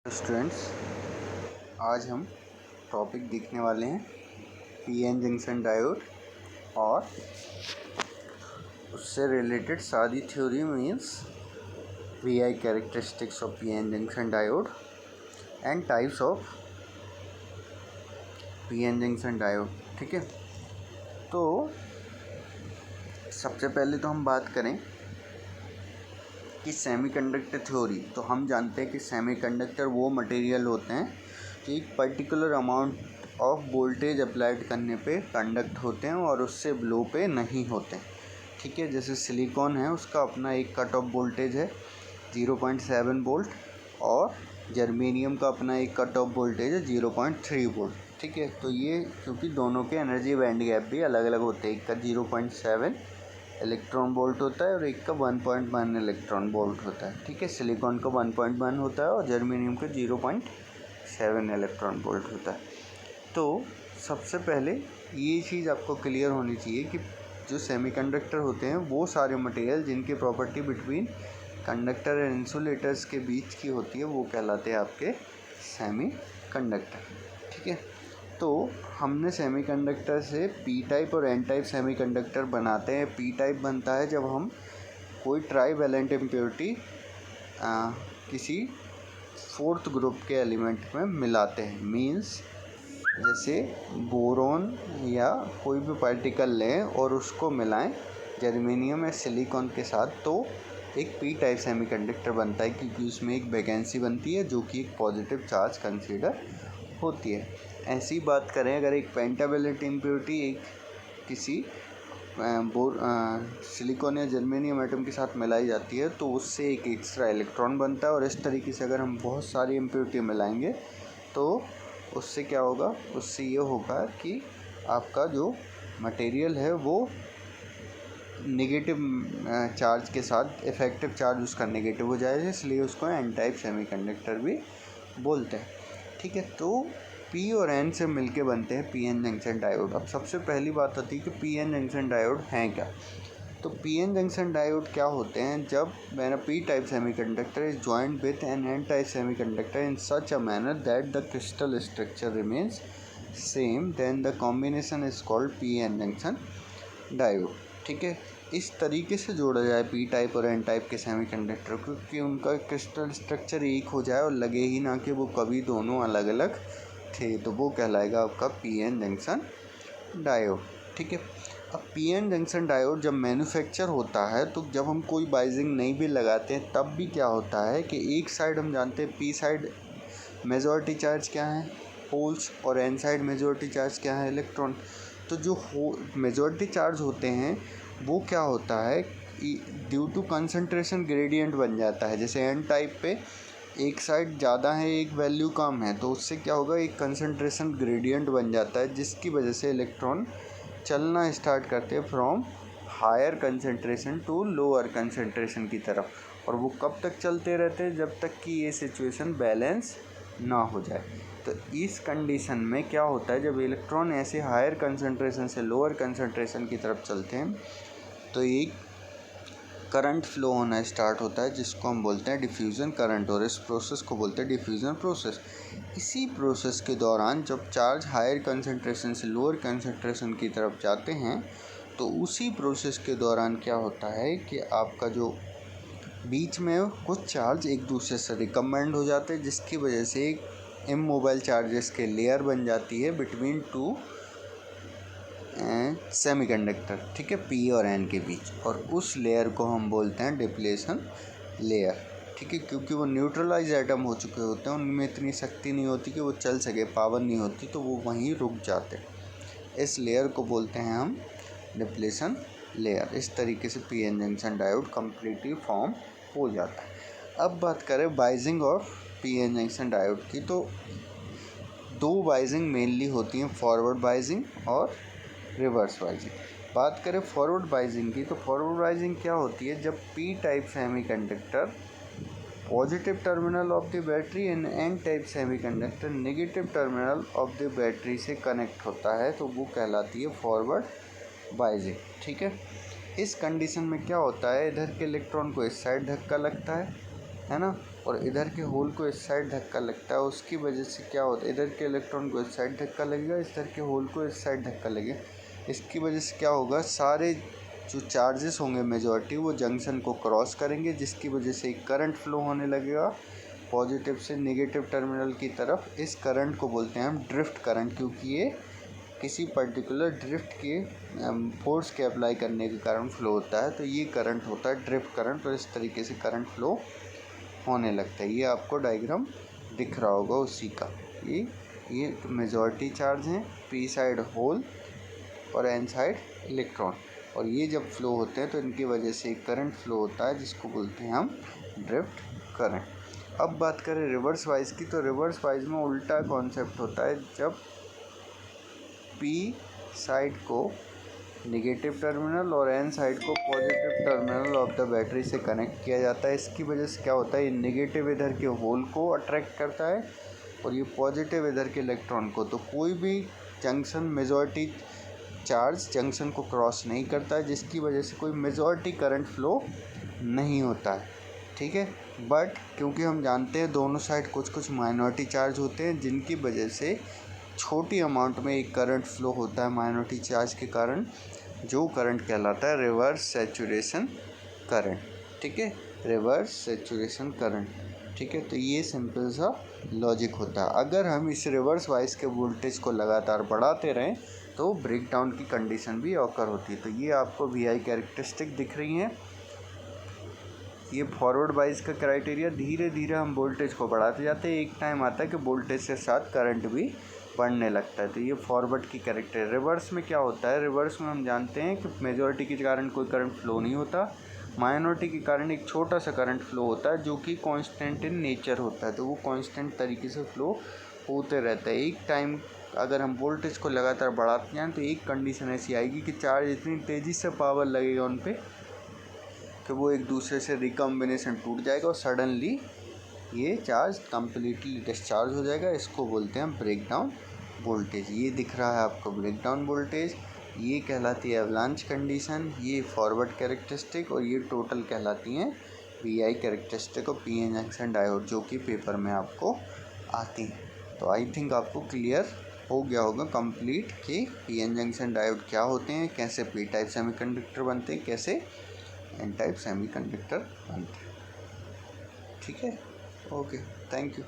Students, आज हम topic देखने वाले हैं पीएन जंक्शन डायोड और उससे रिलेटेड सारी theory means VI characteristics of PN junction diode and types of PN junction diode. ठीक है, तो सबसे पहले तो हम बात करें कि सेमीकंडक्टर थ्योरी। तो हम जानते हैं कि सेमीकंडक्टर वो मटेरियल होते हैं कि एक particular amount of voltage applied करने पे कंडक्ट होते हैं और उससे लो पे नहीं होते हैं। ठीक है, जैसे सिलिकॉन है, उसका अपना एक कट ऑफ वोल्टेज है 0.7 वोल्ट और जर्मेनियम का अपना एक कट ऑफ वोल्टेज है 0.3 वोल्ट। ठीक है, तो ये क्योंकि दोनों के एनर्जी बैंड गैप भी अलग अलग होते हैं, एक का 0.7 इलेक्ट्रॉन वोल्ट होता है और एक का 1.1 इलेक्ट्रॉन वोल्ट होता है। ठीक है, सिलिकॉन का 1.1 होता है और जर्मेनियम का 0.7 इलेक्ट्रॉन वोल्ट होता है। तो सबसे पहले ये चीज़ आपको क्लियर होनी चाहिए कि जो सेमीकंडक्टर होते हैं वो सारे मटेरियल जिनकी property between conductor and insulators के बीच की होती है वो कहलाते हैं आपके सेमीकंडक्टर। ठीक है, तो हमने सेमीकंडक्टर से पी टाइप और एन टाइप सेमीकंडक्टर बनाते हैं। पी टाइप बनता है जब हम कोई ट्राईवैलेंट इम्प्योरिटी किसी फोर्थ ग्रुप के एलिमेंट में मिलाते हैं। मींस जैसे बोरोन या कोई भी पार्टिकल लें और उसको मिलाएं जर्मेनियम या सिलिकॉन के साथ, तो एक पी टाइप सेमीकंडक्टर बनता है, क्योंकि उसमें एक वैकेंसी बनती है जो कि एक पॉजिटिव चार्ज कंसीडर होती है। ऐसी बात करें, अगर एक पेंटावैलेंट इम्प्योरिटी एक किसी सिलिकॉन या जर्मेनियम एटम के साथ मिलाई जाती है तो उससे एक एक्स्ट्रा इलेक्ट्रॉन बनता है। और इस तरीके से अगर हम बहुत सारी इम्प्योरिटी मिलाएंगे तो उससे क्या होगा, उससे ये होगा कि आपका जो मटेरियल है वो नेगेटिव चार्ज के साथ इफ़ेक्टिव चार्ज उसका नेगेटिव हो जाएगा, इसलिए उसको एन टाइप सेमीकंडक्टर भी बोलते हैं। ठीक है, तो पी और एन से मिलके बनते हैं पी एन जंक्शन डायोड। अब सबसे पहली बात आती है कि पी एन जंक्शन डायोड हैं क्या। तो पी एन जंक्शन डायोड क्या होते हैं, जब मैंने P type semiconductor is joined with an N type semiconductor in such a manner that the crystal structure remains same, then the combination is called P N junction diode. ठीक है, इस तरीके से जोड़ा जाए पी टाइप और N type के semiconductor को कि उनका क्रिस्टल स्ट्रक्चर एक हो जाए और लगे ही ना कि वो कभी दोनों अलग अलग थे, तो वो कहलाएगा आपका पी एन जंक्शन डायोड। ठीक है, अब पी एन जंक्शन डायोड जब मैन्युफैक्चर होता है तो जब हम कोई बाइजिंग नहीं भी लगाते हैं तब भी क्या होता है कि एक साइड हम जानते हैं पी साइड मेजॉरिटी चार्ज क्या है, होल्स, और एन साइड मेजॉरिटी चार्ज क्या है, इलेक्ट्रॉन। तो जो मेजॉरिटी चार्ज होते हैं वो क्या होता है, ड्यू टू कंसंट्रेशन ग्रेडियंट बन जाता है। जैसे एन टाइप पे एक साइड ज़्यादा है एक वैल्यू कम है, तो उससे क्या होगा, एक कंसंट्रेशन ग्रेडियंट बन जाता है जिसकी वजह से इलेक्ट्रॉन चलना स्टार्ट करते हैं from higher concentration to lower concentration की तरफ। और वो कब तक चलते रहते हैं, जब तक कि ये सिचुएशन बैलेंस ना हो जाए। तो इस कंडीशन में क्या होता है, जब इलेक्ट्रॉन ऐसे हायर कंसंट्रेशन से लोअर कंसंट्रेशन की तरफ चलते हैं तो एक करंट फ्लो होना स्टार्ट होता है जिसको हम बोलते हैं डिफ्यूज़न करंट, और इस प्रोसेस को बोलते हैं डिफ्यूज़न प्रोसेस। इसी प्रोसेस के दौरान जब चार्ज हायर कंसंट्रेशन से लोअर कंसंट्रेशन की तरफ जाते हैं तो उसी प्रोसेस के दौरान क्या होता है कि आपका जो बीच में कुछ चार्ज एक दूसरे से रिकम्बाइंड हो जाते हैं, जिसकी वजह से एक इमोबाइल चार्जेस के लेयर बन जाती है बिटवीन टू सेमीकंडक्टर। ठीक है, पी और एन के बीच, और उस लेयर को हम बोलते हैं डिप्लेशन लेयर। ठीक है, क्योंकि वो न्यूट्रलाइज एटम हो चुके होते हैं, उनमें इतनी शक्ति नहीं होती कि वो चल सके, पावर नहीं होती, तो वो वहीं रुक जाते हैं। इस लेयर को बोलते हैं हम डिप्लेशन लेयर। इस तरीके से P N junction diode completely form हो जाता है। अब बात करें biasing of P N junction diode की, तो दो बाइजिंग मेनली होती हैं, फॉरवर्ड बाइजिंग और रिवर्स बाइजिंग। बात करें फॉरवर्ड बाइजिंग की, तो फॉरवर्ड बाइजिंग क्या होती है, जब P type semiconductor positive terminal of the battery and N type semiconductor negative terminal of the battery से कनेक्ट होता है, तो वो कहलाती है फॉरवर्ड बाइजिंग। ठीक है, इस कंडीशन में क्या होता है, इधर के इलेक्ट्रॉन को इस साइड धक्का लगता है ना, और इधर के होल को इस साइड धक्का लगता है, उसकी वजह से क्या होता है, इधर के इलेक्ट्रॉन को इस साइड धक्का लगेगा, इधर के होल को इस साइड धक्का लगेगा। इसकी वजह से क्या होगा, सारे जो चार्जेस होंगे मेजॉरिटी वो जंक्शन को क्रॉस करेंगे, जिसकी वजह से एक करंट फ्लो होने लगेगा पॉजिटिव से नेगेटिव टर्मिनल की तरफ। इस करंट को बोलते हैं हम ड्रिफ्ट करंट, क्योंकि ये किसी पर्टिकुलर ड्रिफ्ट के फोर्स के अप्लाई करने के कारण फ्लो होता है। तो ये करंट होता है ड्रिफ्ट करंट, और इस तरीके से करंट फ्लो होने लगता है। ये आपको डायग्राम दिख रहा होगा उसी का। ये मेजॉरिटी चार्ज हैं, पी साइड होल और एन साइड इलेक्ट्रॉन, और ये जब फ्लो होते हैं तो इनकी वजह से एक करंट फ्लो होता है जिसको बोलते हैं हम ड्रिफ्ट करंट। अब बात करें रिवर्स वाइज की, तो रिवर्स वाइज में उल्टा कॉन्सेप्ट होता है। जब पी साइड को नेगेटिव टर्मिनल और एन साइड को positive terminal of the battery से कनेक्ट किया जाता है, इसकी वजह से क्या होता है, ये नेगेटिव इधर के होल को अट्रैक्ट करता है और ये पॉजिटिव इधर के इलेक्ट्रॉन को। तो कोई भी जंक्शन मेजॉरिटी चार्ज जंक्शन को क्रॉस नहीं करता है, जिसकी वजह से कोई मेजॉरिटी करंट फ्लो नहीं होता है। ठीक है, बट क्योंकि हम जानते हैं दोनों साइड कुछ कुछ माइनॉरिटी चार्ज होते हैं, जिनकी वजह से छोटी अमाउंट में एक करंट फ्लो होता है माइनॉरिटी चार्ज के कारण, जो करंट कहलाता है रिवर्स सैचुरेशन करंट। ठीक है, रिवर्स सैचुरेशन करंट। ठीक है, तो ये सिंपल सा लॉजिक होता है। अगर हम इस रिवर्स वाइज के वोल्टेज को लगातार बढ़ाते रहें तो ब्रेक डाउन की कंडीशन भी ऑकर होती है। तो ये आपको वी कैरेक्टरिस्टिक दिख रही हैं। ये फॉरवर्ड वाइज का क्राइटेरिया, धीरे धीरे हम वोल्टेज को बढ़ाते जाते हैं, एक टाइम आता है कि वोल्टेज के साथ करंट भी बढ़ने लगता है। तो ये फॉरवर्ड की कैरेक्टर। रिवर्स में क्या होता है, रिवर्स में हम जानते हैं कि मेजॉरिटी के कारण कोई करंट फ्लो नहीं होता, माइनॉरिटी के कारण एक छोटा सा करंट फ्लो होता है जो कि कांस्टेंट इन नेचर होता है। तो वो कांस्टेंट तरीके से फ्लो होते रहता है। एक टाइम अगर हम वोल्टेज को लगातार बढ़ाते जाएँ तो एक कंडीशन ऐसी आएगी कि चार्ज इतनी तेज़ी से पावर लगेगा उन पर कि वो एक दूसरे से रिकम्बिनेशन टूट जाएगा और सडनली ये चार्ज कम्प्लीटली डिस्चार्ज हो जाएगा। इसको बोलते हैं ब्रेक डाउन वोल्टेज। ये दिख रहा है आपको ब्रेक डाउन वोल्टेज, ये कहलाती है एवलांच कंडीशन, ये फॉरवर्ड कैरेक्टरिस्टिक, और ये टोटल कहलाती हैं वी कैरेक्टरिस्टिक और पी एन जंक्शन डायोड, जो कि पेपर में आपको आती हैं। तो आई थिंक आपको क्लियर हो गया होगा कंप्लीट कि पी एन जंक्शन डायोड क्या होते हैं, कैसे पी टाइप सेमीकंडक्टर बनते हैं, कैसे एन टाइप सेमीकंडक्टर बनते हैं। ठीक है, ओके, थैंक यू।